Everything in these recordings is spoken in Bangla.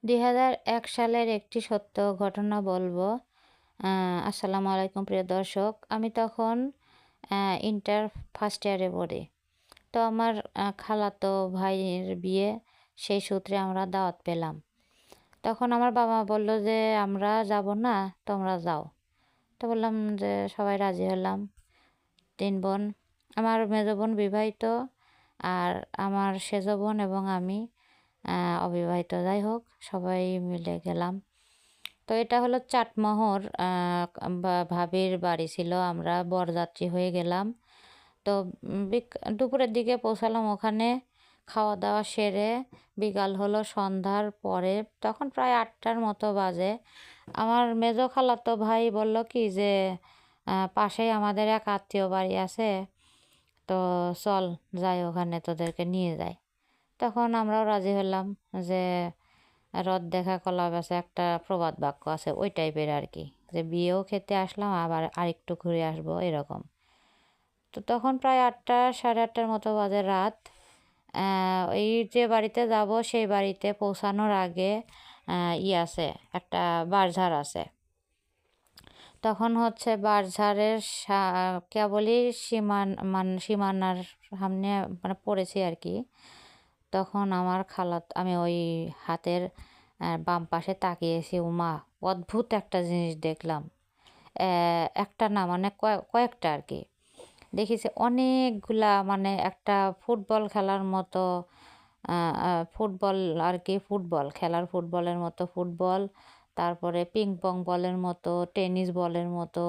২০০১ সালের একটি সত্য ঘটনা বলবো। আসসালামু আলাইকুম প্রিয় দর্শক। আমি তখন ইন্টার ফার্স্ট ইয়ারে পড়ি। তো আমার খালাতো ভাইয়ের বিয়ে, সেই সূত্রে আমরা দাওয়াত পেলাম। তখন আমার বাবা বলল যে, "আমরা যাব না, তোমরা যাও।" তো বললাম যে সবাই রাজি হলাম। ৩ বোন। আমার মেজো বোন বিবাহিত, আর আমার সেজো বোন এবং আমি অবিবাহিত। যাই হোক, সবাই মিলে গেলাম। তো এটা হলো চাটমোহর, ভাবির বাড়ি ছিল। আমরা বরযাত্রী হয়ে গেলাম। তো দুপুরের দিকে পৌঁছালাম ওখানে। খাওয়া দাওয়া সেরে বিকাল হলো সন্ধ্যার পরে, তখন প্রায় ৮টার মতো বাজে। আমার মেজো খালাতো ভাই বলল কি যে, পাশেই আমাদের এক আত্মীয় বাড়ি আছে, তো চল যাই, ওখানে তোদেরকে নিয়ে যাই। তখন আমরাও রাজি হলাম যে, রথ দেখা কলা বেচা একটা প্রবাদ বাক্য আছে, ওই টাইপের আর কি, যে বিয়েও খেতে আসলাম আবার আরেকটু ঘুরে আসবো এরকম। তো তখন প্রায় ৮টা, সাড়ে ৮টার মতো বাজে রাত। এই যে বাড়িতে যাব সেই বাড়িতে পৌঁছানোর আগে আছে, একটা বাঁশঝাড় আছে। তখন হচ্ছে বাঁশঝাড়ের কেবলই সীমানার সামনে মানে পড়েছি আর কি। তখন আমার আমি ওই হাতের বাম পাশে তাকিয়েছি, ওমা অদ্ভুত একটা জিনিস দেখলাম। একটা না, মানে কয়েকটা আর কি। দেখেছি অনেকগুলা, মানে একটা ফুটবল খেলার মতো, ফুটবল আর কি, ফুটবল খেলার ফুটবলের মতো ফুটবল, তারপরে পিং পং বলের মতো, টেনিস বলের মতো,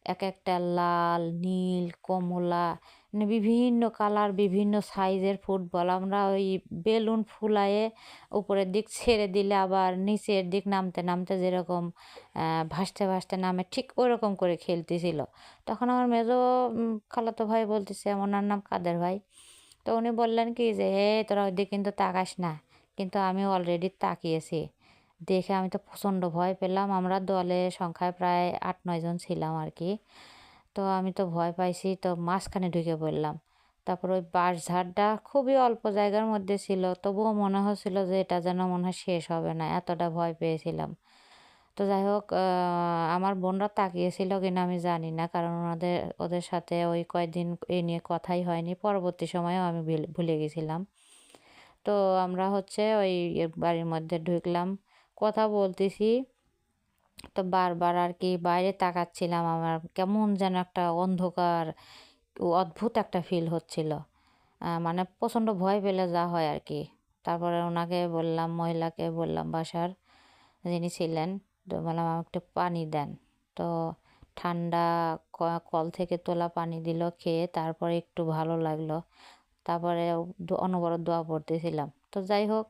এক একটা লাল, নীল, কমলা, মানে বিভিন্ন কালার, বিভিন্ন সাইজের ফুটবল। আমরা ওই বেলুন ফুলায়ে উপরের দিক ছেড়ে দিলে আবার নিচের দিক নামতে নামতে যেরকম ভাসতে ভাসতে নামে, ঠিক ওরকম করে খেলতেছিল। তখন আমার মেজো খালাতো ভাই বলতেছে, ওনার নাম কাদের ভাই। তো উনি বললেন কি যে, তোরা ওইদিকে কিন্তু তাকাস না। কিন্তু আমি অলরেডি তাকিয়েছি। দেখে আমি তো প্রচণ্ড ভয় পেলাম। আমরা দলে সংখ্যায় প্রায় ৮-৯ জন ছিলাম আর কি। তো আমি তো ভয় পাইছি, তো মাঝখানে ঢুকে পড়লাম। তারপর ওই বাঁশঝাড়টা খুবই অল্প জায়গার মধ্যে ছিল, তবুও মনে হচ্ছিল যে এটা যেন মনে হয় শেষ হবে না, এতটা ভয় পেয়েছিলাম। তো যাই হোক, আমার বোনরা তাকিয়েছিল কিনা আমি জানি না, কারণ ওদের সাথে ওই কয়েকদিন এই নিয়ে কথাই হয়নি। পরবর্তী সময়েও আমি ভুলে গেছিলাম। তো আমরা হচ্ছে ওই বাড়ির মধ্যে ঢুকলাম, কথা বলতেছি। তো বারবার আর কি বাইরে তাকাচ্ছিলাম, আমার কেমন যেন একটা অন্ধকার, অদ্ভুত একটা ফিল হচ্ছিল। মানে প্রচণ্ড ভয় পেলে যা হয় আর কি। তারপরে ওনাকে বললাম, মহিলাকে বললাম, বাসার যিনি ছিলেন, তো বললাম আমাকে একটু পানি দেন। তো ঠান্ডা কল থেকে তোলা পানি দিল, খেয়ে তারপরে একটু ভালো লাগলো। তারপরে অনবরত দোয়া পড়তেছিলাম। তো যাই হোক,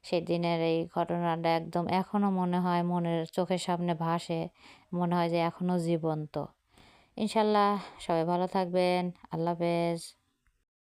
সেদিনের এই ঘটনাটা একদম এখনও মনে হয়, মনের চোখের সামনে ভাসে, মনে হয় যে এখনও জীবন্ত। ইনশাল্লাহ সবাই ভালো থাকবেন। আল্লাহ হাফেজ।